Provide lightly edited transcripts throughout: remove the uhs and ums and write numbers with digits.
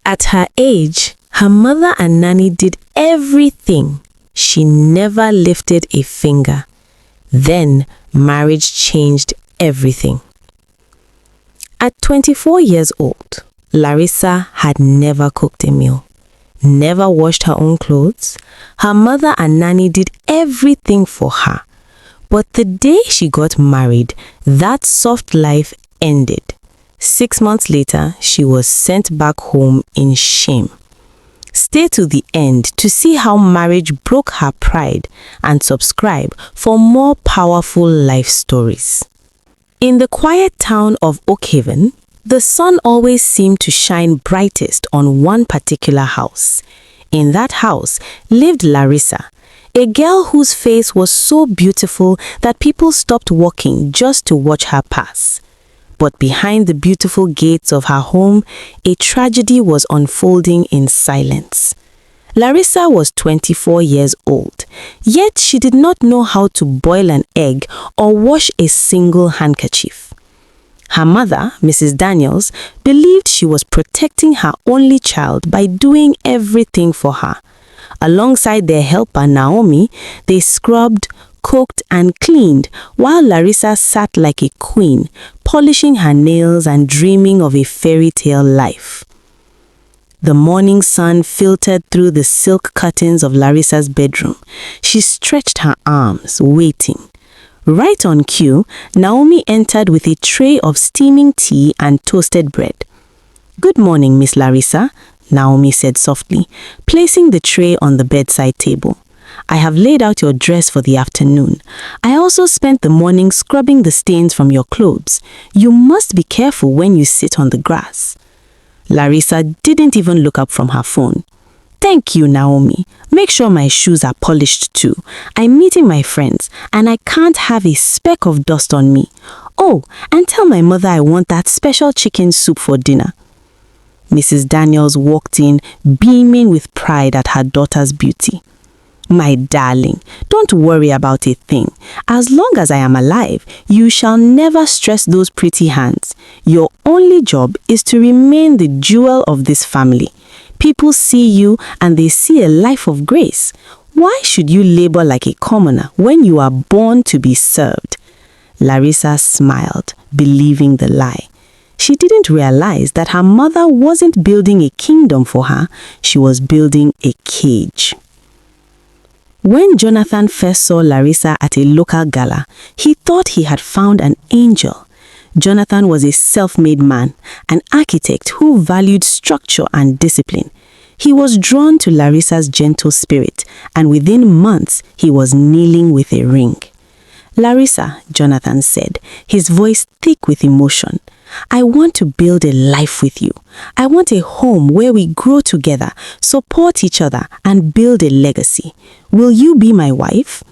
At her age, her mother and Nanny did everything. She never lifted a finger. Then marriage changed everything. At 24 years old, Larissa had never cooked a meal, never washed her own clothes. Her mother and Nanny did everything for her. But the day she got married, that soft life ended. 6 months later, she was sent back home in shame. Stay to the end to see how marriage broke her pride and subscribe for more powerful life stories. In the quiet town of Oakhaven, the sun always seemed to shine brightest on one particular house. In that house lived Larissa, a girl whose face was so beautiful that people stopped walking just to watch her pass. But behind the beautiful gates of her home, a tragedy was unfolding in silence. Larissa was 24 years old, yet she did not know how to boil an egg or wash a single handkerchief. Her mother, Mrs. Daniels, believed she was protecting her only child by doing everything for her. Alongside their helper, Naomi, they scrubbed, cooked and cleaned while Larissa sat like a queen, polishing her nails and dreaming of a fairy tale life. The morning sun filtered through the silk curtains of Larissa's bedroom. She stretched her arms, waiting. Right on cue, Naomi entered with a tray of steaming tea and toasted bread. "Good morning, Miss Larissa," Naomi said softly, placing the tray on the bedside table. "I have laid out your dress for the afternoon. I also spent the morning scrubbing the stains from your clothes. You must be careful when you sit on the grass." Larissa didn't even look up from her phone. "Thank you, Naomi. Make sure my shoes are polished too. I'm meeting my friends, and I can't have a speck of dust on me. Oh, and tell my mother I want that special chicken soup for dinner." Mrs. Daniels walked in, beaming with pride at her daughter's beauty. "My darling, don't worry about a thing. As long as I am alive, you shall never stress those pretty hands. Your only job is to remain the jewel of this family. People see you and they see a life of grace. Why should you labor like a commoner when you are born to be served?" Larissa smiled, believing the lie. She didn't realize that her mother wasn't building a kingdom for her, she was building a cage. When Jonathan first saw Larissa at a local gala, he thought he had found an angel. Jonathan was a self-made man, an architect who valued structure and discipline. He was drawn to Larissa's gentle spirit, and within months, he was kneeling with a ring. "Larissa," Jonathan said, his voice thick with emotion, "I want to build a life with you. I want a home where we grow together, support each other, and build a legacy. Will you be my wife?"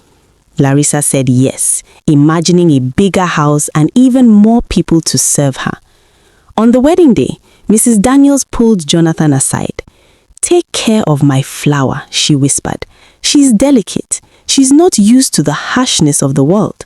Larissa said yes, imagining a bigger house and even more people to serve her. On the wedding day, Mrs. Daniels pulled Jonathan aside. "Take care of my flower," she whispered. "She's delicate. She's not used to the harshness of the world."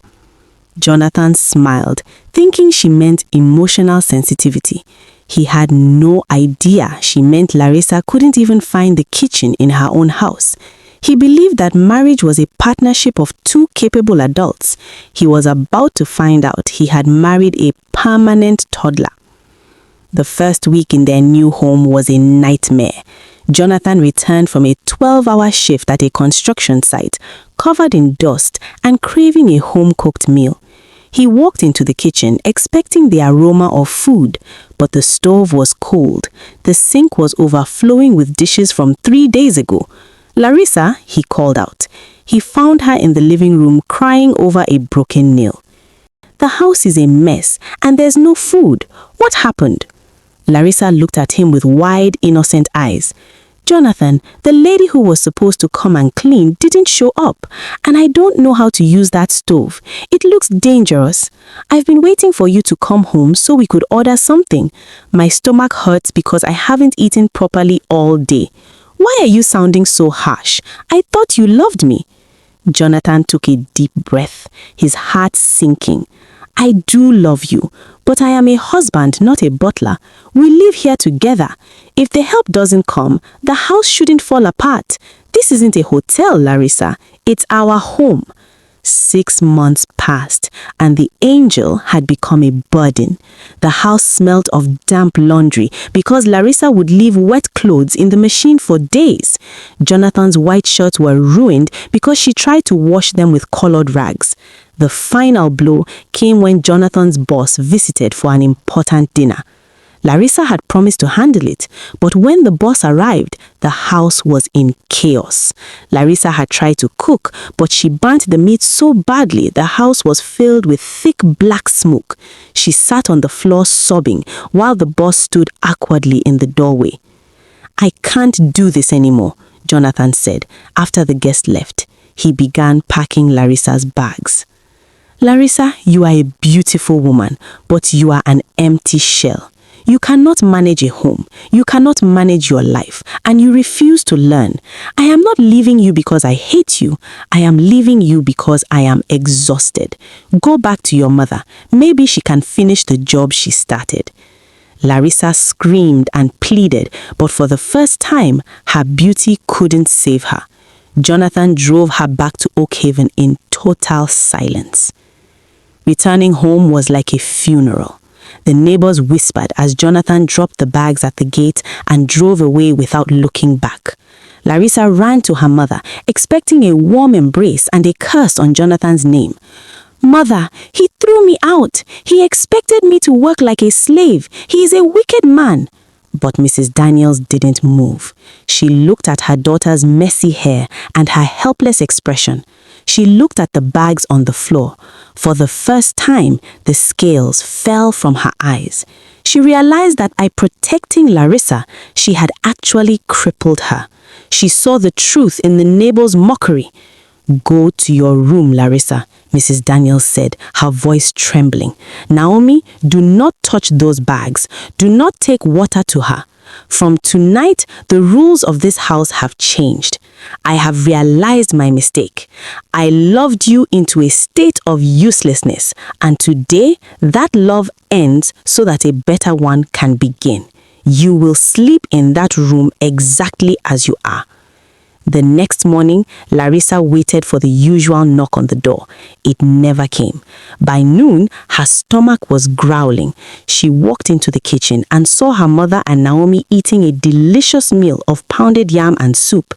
Jonathan smiled, thinking she meant emotional sensitivity. He had no idea she meant Larissa couldn't even find the kitchen in her own house. He believed that marriage was a partnership of two capable adults. He was about to find out he had married a permanent toddler. The first week in their new home was a nightmare. Jonathan returned from a 12-hour shift at a construction site, covered in dust and craving a home-cooked meal. He walked into the kitchen expecting the aroma of food, but the stove was cold. The sink was overflowing with dishes from 3 days ago. "Larissa," he called out. He found her in the living room crying over a broken nail. "The house is a mess and there's no food. What happened?" Larissa looked at him with wide, innocent eyes. "Jonathan, the lady who was supposed to come and clean didn't show up, and I don't know how to use that stove. It looks dangerous. I've been waiting for you to come home so we could order something. My stomach hurts because I haven't eaten properly all day. Why are you sounding so harsh? I thought you loved me." Jonathan took a deep breath, his heart sinking. I do love you, but I am a husband, not a butler. We live here together. If the help doesn't come, the house shouldn't fall apart. This isn't a hotel, Larissa. It's our home." 6 months passed, and the angel had become a burden. The house smelled of damp laundry because Larissa would leave wet clothes in the machine for days. Jonathan's white shirts were ruined because she tried to wash them with colored rags. The final blow came when Jonathan's boss visited for an important dinner. Larissa had promised to handle it, but when the boss arrived, the house was in chaos. Larissa had tried to cook, but she burnt the meat so badly the house was filled with thick black smoke. She sat on the floor sobbing while the boss stood awkwardly in the doorway. "I can't do this anymore," Jonathan said after the guest left. He began packing Larissa's bags. "Larissa, you are a beautiful woman, but you are an empty shell. You cannot manage a home, you cannot manage your life, and you refuse to learn. I am not leaving you because I hate you. I am leaving you because I am exhausted. Go back to your mother. Maybe she can finish the job she started." Larissa screamed and pleaded, but for the first time, her beauty couldn't save her. Jonathan drove her back to Oakhaven in total silence. Returning home was like a funeral. The neighbors whispered as Jonathan dropped the bags at the gate and drove away without looking back. Larissa ran to her mother, expecting a warm embrace and a curse on Jonathan's name. "Mother, he threw me out. He expected me to work like a slave. He is a wicked man." But Mrs. Daniels didn't move. She looked at her daughter's messy hair and her helpless expression. She looked at the bags on the floor. For the first time, the scales fell from her eyes. She realized that by protecting Larissa, she had actually crippled her. She saw the truth in the neighbor's mockery. "Go to your room, Larissa," Mrs. Daniels said, her voice trembling. "Naomi, do not touch those bags. Do not take water to her. From tonight, the rules of this house have changed. I have realized my mistake. I loved you into a state of uselessness, and today that love ends so that a better one can begin. You will sleep in that room exactly as you are." The next morning, Larissa waited for the usual knock on the door. It never came. By noon, her stomach was growling. She walked into the kitchen and saw her mother and Naomi eating a delicious meal of pounded yam and soup.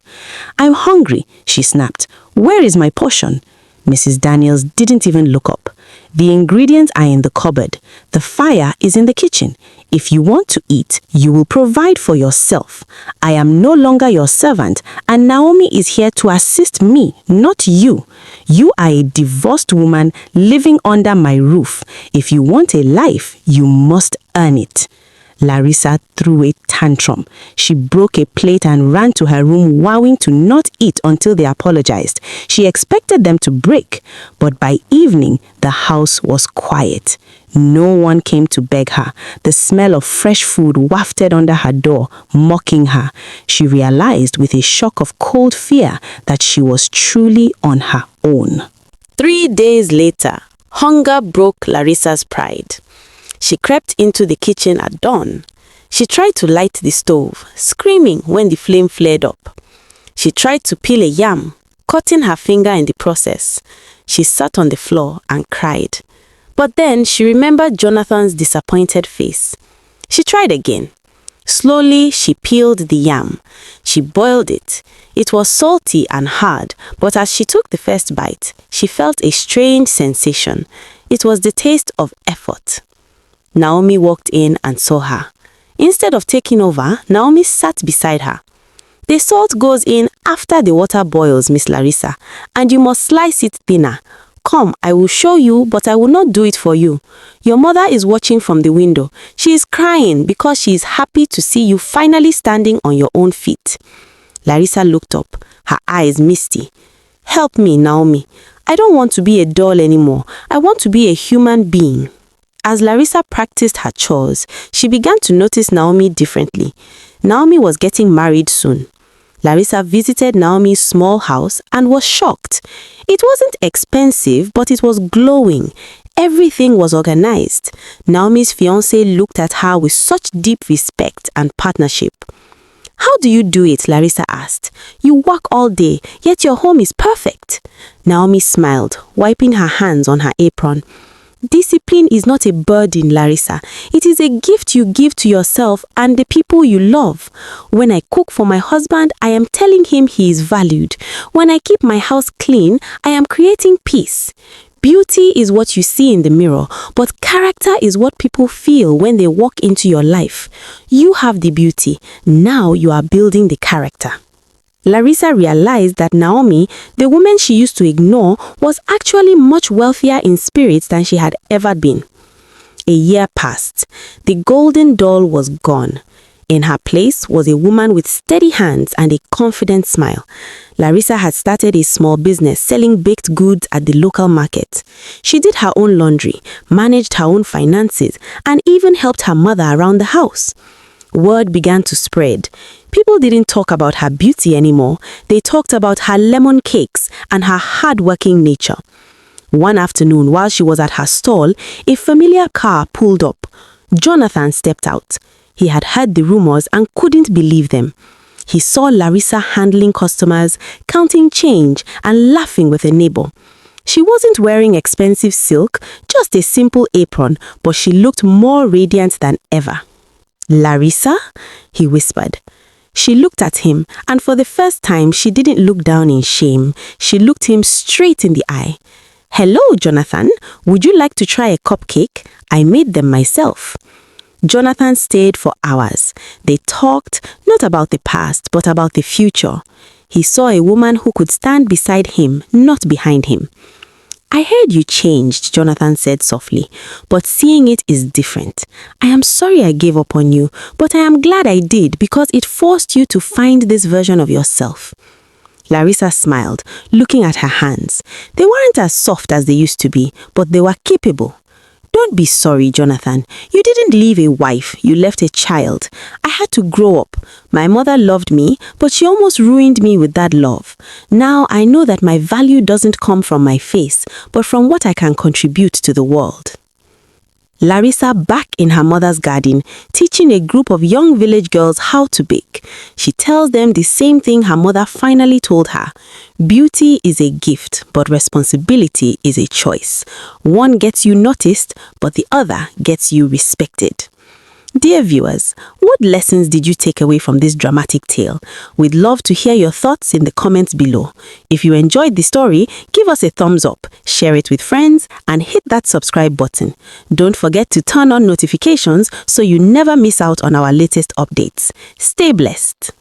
"I'm hungry," she snapped. "Where is my portion?" Mrs. Daniels didn't even look up. "The ingredients are in the cupboard. The fire is in the kitchen. If you want to eat, you will provide for yourself. I am no longer your servant, and Naomi is here to assist me, not you. You are a divorced woman living under my roof. If you want a life, you must earn it." Larissa threw a tantrum. She broke a plate and ran to her room, vowing to not eat until they apologized. She expected them to break, but by evening, the house was quiet. No one came to beg her. The smell of fresh food wafted under her door, mocking her. She realized with a shock of cold fear that she was truly on her own. 3 days later, hunger broke Larissa's pride. She crept into the kitchen at dawn. She tried to light the stove, screaming when the flame flared up. She tried to peel a yam, cutting her finger in the process. She sat on the floor and cried. But then she remembered Jonathan's disappointed face. She tried again. Slowly, she peeled the yam. She boiled it. It was salty and hard, but as she took the first bite, she felt a strange sensation. It was the taste of effort. Naomi walked in and saw her. Instead of taking over, Naomi sat beside her. "The salt goes in after the water boils, Miss Larissa, and you must slice it thinner. Come, I will show you, but I will not do it for you. Your mother is watching from the window. She is crying because she is happy to see you finally standing on your own feet." Larissa looked up, her eyes misty. "Help me, Naomi. I don't want to be a doll anymore. I want to be a human being." As Larissa practiced her chores, she began to notice Naomi differently. Naomi was getting married soon. Larissa visited Naomi's small house and was shocked. It wasn't expensive, but it was glowing. Everything was organized. Naomi's fiancé looked at her with such deep respect and partnership. "How do you do it?" Larissa asked. "You work all day, yet your home is perfect." Naomi smiled, wiping her hands on her apron. "Discipline is not a burden, Larissa. It is a gift you give to yourself and the people you love. When I cook for my husband, I am telling him he is valued. When I keep my house clean, I am creating peace. Beauty is what you see in the mirror, but character is what people feel when they walk into your life. You have the beauty. Now you are building the character." Larissa realized that Naomi, the woman she used to ignore, was actually much wealthier in spirit than she had ever been. A year passed. The golden doll was gone. In her place was a woman with steady hands and a confident smile. Larissa had started a small business selling baked goods at the local market. She did her own laundry, managed her own finances, and even helped her mother around the house. Word began to spread. People didn't talk about her beauty anymore. They talked about her lemon cakes and her hardworking nature. One afternoon, while she was at her stall, a familiar car pulled up. Jonathan stepped out. He had heard the rumors and couldn't believe them. He saw Larissa handling customers, counting change, and laughing with a neighbor. She wasn't wearing expensive silk, just a simple apron, but she looked more radiant than ever. "Larissa?" he whispered. She looked at him, and for the first time, she didn't look down in shame. She looked him straight in the eye. "Hello, Jonathan. Would you like to try a cupcake? I made them myself." Jonathan stayed for hours. They talked, not about the past, but about the future. He saw a woman who could stand beside him, not behind him. "I heard you changed," Jonathan said softly, "but seeing it is different. I am sorry I gave up on you, but I am glad I did because it forced you to find this version of yourself." Larissa smiled, looking at her hands. They weren't as soft as they used to be, but they were capable. "Don't be sorry, Jonathan. You didn't leave a wife, you left a child. I had to grow up. My mother loved me, but she almost ruined me with that love. Now I know that my value doesn't come from my face, but from what I can contribute to the world." Larissa back in her mother's garden, teaching a group of young village girls how to bake. She tells them the same thing her mother finally told her. Beauty is a gift, but responsibility is a choice. One gets you noticed, but the other gets you respected. Dear viewers, what lessons did you take away from this dramatic tale? We'd love to hear your thoughts in the comments below. If you enjoyed the story, give us a thumbs up, share it with friends, and hit that subscribe button. Don't forget to turn on notifications so you never miss out on our latest updates. Stay blessed.